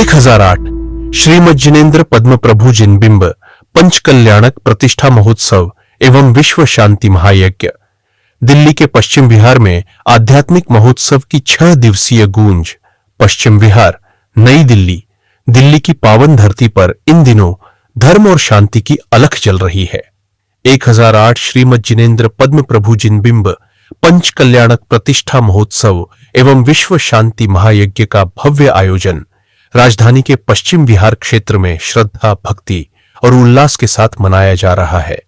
1008 श्रीमद जिनेन्द्र पद्म प्रभु जिनबिंब पंचकल्याणक प्रतिष्ठा महोत्सव एवं विश्व शांति महायज्ञ। दिल्ली के पश्चिम विहार में आध्यात्मिक महोत्सव की 6 दिवसीय गूंज। पश्चिम विहार, नई दिल्ली। दिल्ली की पावन धरती पर इन दिनों धर्म और शांति की अलख जल रही है। 1008 श्रीमद जिनेन्द्र पद्म प्रभु जिनबिंब पंचकल्याणक प्रतिष्ठा महोत्सव एवं विश्व शांति महायज्ञ का भव्य आयोजन राजधानी के पश्चिम विहार क्षेत्र में श्रद्धा, भक्ति और उल्लास के साथ मनाया जा रहा है।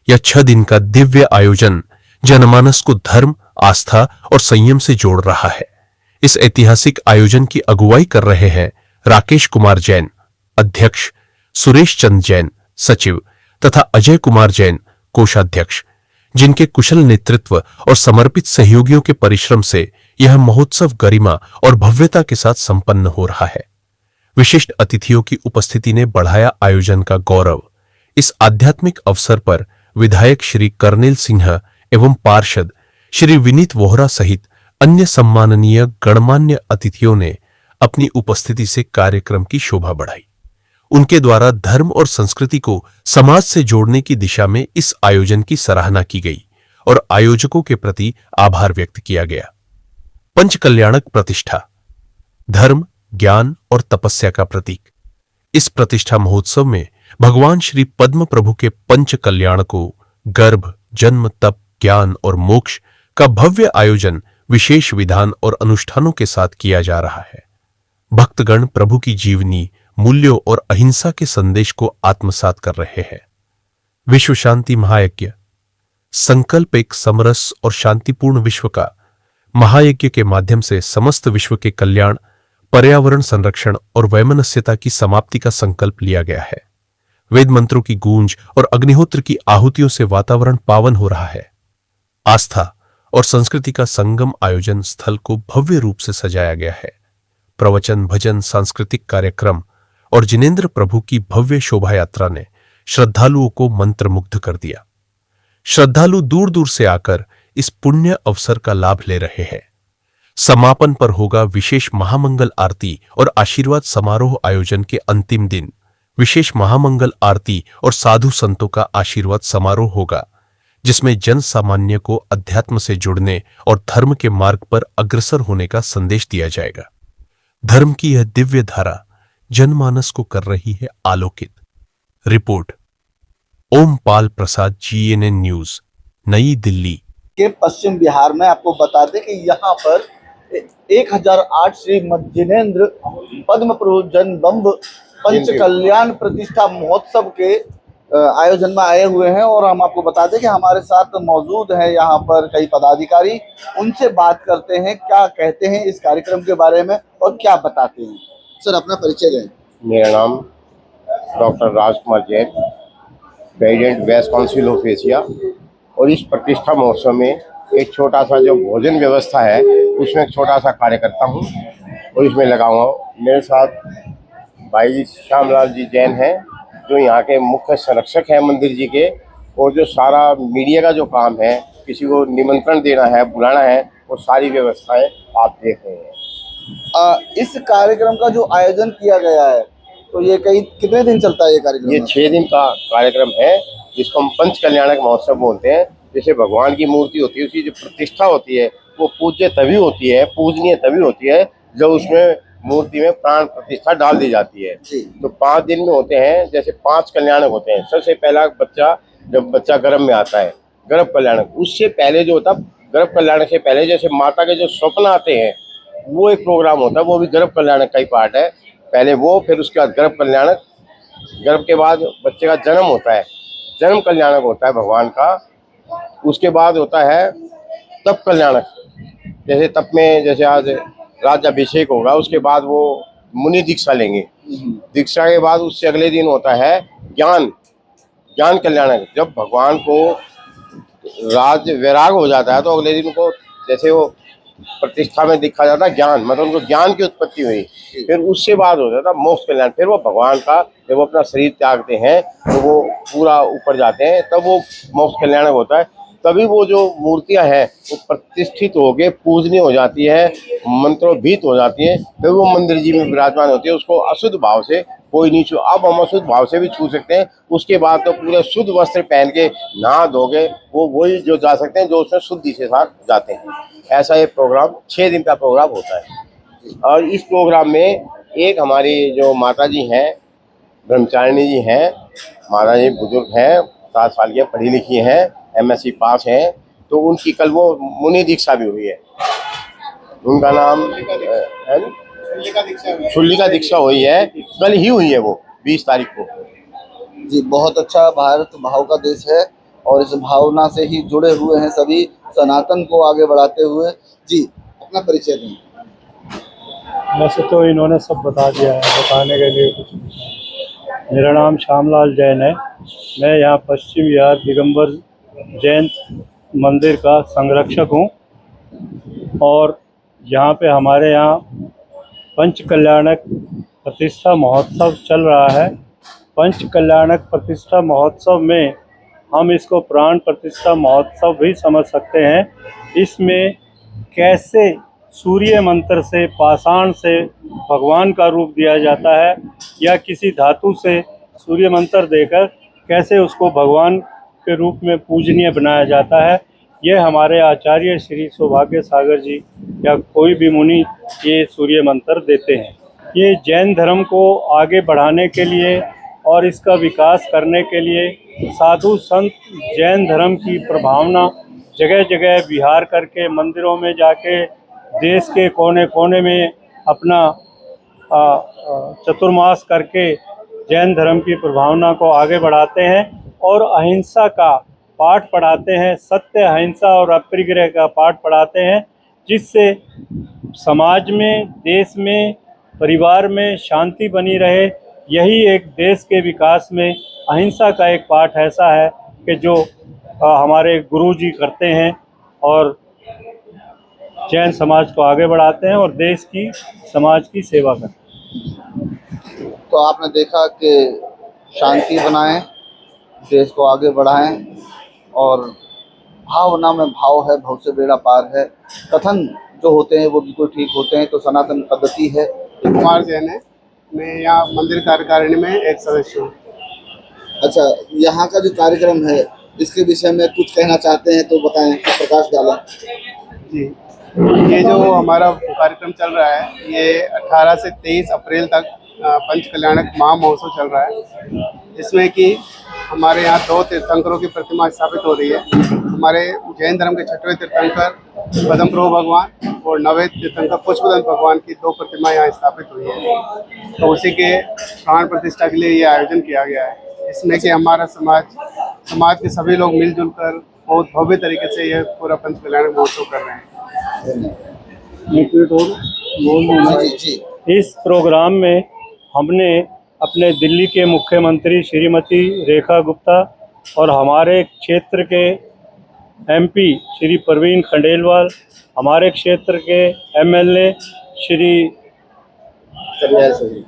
यह 6 दिन का दिव्य आयोजन जनमानस को धर्म, आस्था और संयम से जोड़ रहा है। इस ऐतिहासिक आयोजन की अगुवाई कर रहे हैं राकेश कुमार जैन, अध्यक्ष, सुरेश चंद जैन, सचिव तथा अजय कुमार जैन, कोषाध्यक्ष, जिनके कुशल नेतृत्व और समर्पित सहयोगियों के परिश्रम से यह महोत्सव गरिमा और भव्यता के साथ संपन्न हो रहा है। विशिष्ट अतिथियों की उपस्थिति ने बढ़ाया आयोजन का गौरव। इस आध्यात्मिक अवसर पर विधायक श्री कर्नेल सिंह एवं पार्षद श्री विनीत वोहरा सहित अन्य सम्माननीय गणमान्य अतिथियों ने अपनी उपस्थिति से कार्यक्रम की शोभा बढ़ाई। उनके द्वारा धर्म और संस्कृति को समाज से जोड़ने की दिशा में इस आयोजन की सराहना की गई और आयोजकों के प्रति आभार व्यक्त किया गया। पंचकल्याणक प्रतिष्ठा, धर्म, ज्ञान और तपस्या का प्रतीक। इस प्रतिष्ठा महोत्सव में भगवान श्री पद्म प्रभु के पंच कल्याण को गर्भ, जन्म, तप, ज्ञान और मोक्ष का भव्य आयोजन विशेष विधान और अनुष्ठानों के साथ किया जा रहा है। भक्तगण प्रभु की जीवनी, मूल्यों और अहिंसा के संदेश को आत्मसात कर रहे हैं। विश्व शांति महायज्ञ संकल्प एक समरस और शांतिपूर्ण विश्व का। महायज्ञ के माध्यम से समस्त विश्व के कल्याण, पर्यावरण संरक्षण और वैमनस्यता की समाप्ति का संकल्प लिया गया है। वेद मंत्रों की गूंज और अग्निहोत्र की आहुतियों से वातावरण पावन हो रहा है। आस्था और संस्कृति का संगम आयोजन स्थल को भव्य रूप से सजाया गया है। प्रवचन, भजन, सांस्कृतिक कार्यक्रम और जिनेन्द्र प्रभु की भव्य शोभा यात्रा ने श्रद्धालुओं को मंत्रमुग्ध कर दिया। श्रद्धालु दूर दूर से आकर इस पुण्य अवसर का लाभ ले रहे हैं। समापन पर होगा विशेष महामंगल आरती और आशीर्वाद समारोह। आयोजन के अंतिम दिन विशेष महामंगल आरती और साधु संतों का आशीर्वाद समारोह होगा, जिसमें जन सामान्य को अध्यात्म से जुड़ने और धर्म के मार्ग पर अग्रसर होने का संदेश दिया जाएगा। धर्म की यह दिव्य धारा जनमानस को कर रही है आलोकित। रिपोर्ट ओम पाल प्रसाद, GNN न्यूज, नई दिल्ली के पश्चिम बिहार में। आपको बता दें कि यहाँ पर 1008 श्रीमद जिनेन्द्र पद्म प्रभु जिनबिंब पंच कल्याण प्रतिष्ठा महोत्सव के आयोजन में आए हुए हैं और हम आपको बता दें कि हमारे साथ मौजूद हैं यहाँ पर कई पदाधिकारी। उनसे बात करते हैं, क्या कहते हैं इस कार्यक्रम के बारे में और क्या बताते हैं। सर, अपना परिचय दें। मेरा नाम doctor Rajkumar Jain, president west council of Asia. और इस प्रतिष्ठा महोत्सव में एक छोटा सा जो भोजन व्यवस्था है उसमें एक छोटा सा कार्य करता हूँ और इसमें लगा हुआ हूँ। मेरे साथ भाई श्यामलाल जी जैन हैं, जो यहाँ के मुख्य संरक्षक हैं मंदिर जी के। और जो सारा मीडिया का जो काम है, किसी को निमंत्रण देना है, बुलाना है, वो सारी व्यवस्थाएं आप देख रहे हैं। इस कार्यक्रम का जो आयोजन किया गया है, तो ये कितने दिन चलता है ये कार्यक्रम? ये 6 दिन का कार्यक्रम है, जिसको हम पंच कल्याणक महोत्सव बोलते हैं। जैसे भगवान की मूर्ति होती है, उसकी जो प्रतिष्ठा होती है वो पूज्य तभी होती है, पूजनीय तभी होती है जब उसमें मूर्ति में प्राण प्रतिष्ठा डाल दी जाती है। तो 5 दिन में होते हैं। जैसे 5 कल्याणक होते हैं। सबसे पहला जब बच्चा गर्भ में आता है, गर्भ कल्याणक। उससे पहले जो होता है, गर्भ कल्याणक से पहले जैसे माता के जो स्वप्न आते हैं, वो एक प्रोग्राम होता है, वो भी गर्भ कल्याणक का ही पार्ट है। पहले वो, फिर उसके बाद गर्भ कल्याणक। गर्भ के बाद बच्चे का जन्म होता है, जन्म कल्याणक होता है भगवान का। उसके बाद होता है तप कल्याणक। जैसे तप में, जैसे आज राज्याभिषेक होगा, उसके बाद वो मुनि दीक्षा लेंगे। दीक्षा के बाद उससे अगले दिन होता है ज्ञान कल्याणक। जब भगवान को राज वैराग हो जाता है तो अगले दिन को, जैसे वो प्रतिष्ठा में दिखा जाता है ज्ञान, मतलब उनको ज्ञान की उत्पत्ति हुई। फिर उससे बाद हो जाता है मोक्ष कल्याण। फिर वो भगवान का, जब वो अपना शरीर त्यागते हैं तो वो पूरा ऊपर जाते हैं, तब वो मोक्ष कल्याणक होता है। तभी वो जो मूर्तियां हैं वो प्रतिष्ठित होके पूजनीय हो जाती है, मंत्रोभीत हो जाती है, फिर वो मंदिर जी में विराजमान होती है। उसको अशुद्ध भाव से कोई नहीं छू, अब हम अशुद्ध भाव से भी छू सकते हैं। उसके बाद तो पूरे शुद्ध वस्त्र पहन के नहा धोके वो वही जो जा सकते हैं जो उसमें शुद्धि से साथ जाते हैं। ऐसा ये प्रोग्राम 6 दिन का प्रोग्राम होता है। और इस प्रोग्राम में एक हमारी जो माता जी हैं, ब्रह्मचारिणी जी हैं, माता जी बुजुर्ग हैं, 7 साल की पढ़ी लिखी हैं, MSc पास हैं, तो उनकी कल वो मुनि दीक्षा भी हुई है। उनका नाम शुल्लिका दीक्षा हुई है, कल ही हुई है वो 20 तारीख को। जी, बहुत अच्छा। भारत भाव का देश है और इस भावना से ही जुड़े हुए हैं सभी, सनातन को आगे बढ़ाते हुए। जी, अपना परिचय दें। वैसे तो इन्होंने सब बता दिया है, बताने के लिए कुछ नहीं। मेरा नाम श्यामलाल जैन है। मैं यहाँ पश्चिम बिहार दिगंबर जैन मंदिर का संरक्षक हूँ और यहाँ पे हमारे यहाँ पंच कल्याणक प्रतिष्ठा महोत्सव चल रहा है। पंच कल्याणक प्रतिष्ठा महोत्सव में हम इसको प्राण प्रतिष्ठा महोत्सव भी समझ सकते हैं। इसमें कैसे सूर्य मंत्र से, पाषाण से भगवान का रूप दिया जाता है या किसी धातु से सूर्य मंत्र देकर कैसे उसको भगवान के रूप में पूजनीय बनाया जाता है, ये हमारे आचार्य श्री सौभाग्य सागर जी या कोई भी मुनि ये सूर्य मंत्र देते हैं। ये जैन धर्म को आगे बढ़ाने के लिए और इसका विकास करने के लिए साधु संत जैन धर्म की प्रभावना जगह जगह विहार करके मंदिरों में जाके देश के कोने कोने में अपना चतुर्मास करके जैन धर्म की प्रभावना को आगे बढ़ाते हैं और अहिंसा का पाठ पढ़ाते हैं, सत्य, अहिंसा और अपरिग्रह का पाठ पढ़ाते हैं, जिससे समाज में, देश में, परिवार में शांति बनी रहे। यही एक देश के विकास में अहिंसा का एक पाठ ऐसा है कि जो हमारे गुरु जी करते हैं और जैन समाज को आगे बढ़ाते हैं और देश की, समाज की सेवा करते हैं। तो आपने देखा कि शांति बनाएं, देश को आगे बढ़ाएं और भावना में भाव है, भाव से बेड़ा पार है। कथन जो होते हैं वो बिल्कुल ठीक होते हैं, तो सनातन पद्धति है। कुमार जैन है, मैं यहाँ मंदिर कार्यकारिणी में एक सदस्य हूँ। अच्छा, यहाँ का जो कार्यक्रम है इसके विषय में कुछ कहना चाहते हैं तो बताएं, प्रकाश डालें। जी, ये जो हमारा कार्यक्रम चल रहा है ये 18 से 23 अप्रैल तक पंच कल्याणक महामहोत्सव चल रहा है। इसमें कि हमारे यहाँ 2 तीर्थंकरों की प्रतिमा स्थापित हो रही है। हमारे जैन धर्म के 6वें तीर्थंकर पद्म प्रभु भगवान और 9वें तीर्थंकर पुष्पदंत भगवान की 2 प्रतिमा यहाँ स्थापित हुई है। तो उसी के प्राण प्रतिष्ठा के लिए ये आयोजन किया गया है। इसमें कि हमारा समाज के सभी लोग मिलजुल कर बहुत भव्य तरीके से ये पूरा पंच कल्याणक महोत्सव कर रहे हैं। इस प्रोग्राम में हमने अपने दिल्ली के मुख्यमंत्री श्रीमती रेखा गुप्ता और हमारे क्षेत्र के MP श्री परवीन खंडेलवाल, हमारे क्षेत्र के MLA श्री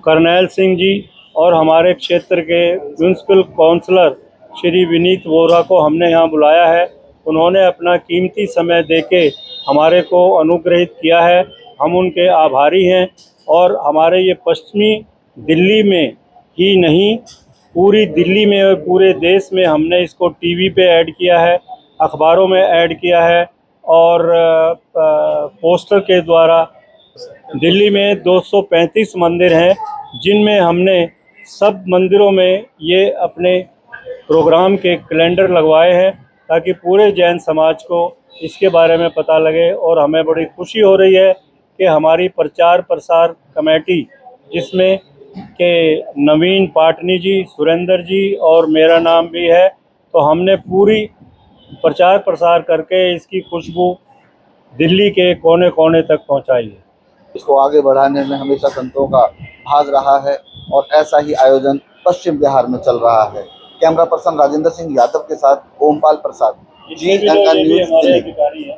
करनैल सिंह जी और हमारे क्षेत्र के म्यूनसिपल काउंसलर श्री विनीत वोरा को हमने यहाँ बुलाया है। उन्होंने अपना कीमती समय देके हमारे को अनुग्रहित किया है, हम उनके आभारी हैं। और हमारे ये पश्चिमी दिल्ली में ही नहीं, पूरी दिल्ली में और पूरे देश में हमने इसको TV पे ऐड किया है, अखबारों में ऐड किया है और पोस्टर के द्वारा। दिल्ली में 235 मंदिर हैं जिनमें हमने सब मंदिरों में ये अपने प्रोग्राम के कैलेंडर लगवाए हैं ताकि पूरे जैन समाज को इसके बारे में पता लगे। और हमें बड़ी खुशी हो रही है कि हमारी प्रचार प्रसार कमेटी, जिसमें के नवीन पाटनी जी, सुरेंद्र जी और मेरा नाम भी है, तो हमने पूरी प्रचार प्रसार करके इसकी खुशबू दिल्ली के कोने कोने तक पहुंचाई है। इसको आगे बढ़ाने में हमेशा संतों का भाग रहा है और ऐसा ही आयोजन पश्चिम बिहार में चल रहा है। कैमरा पर्सन राजेंद्र सिंह यादव के साथ ओमपाल प्रसाद, GNN न्यूज़ दिल्ली।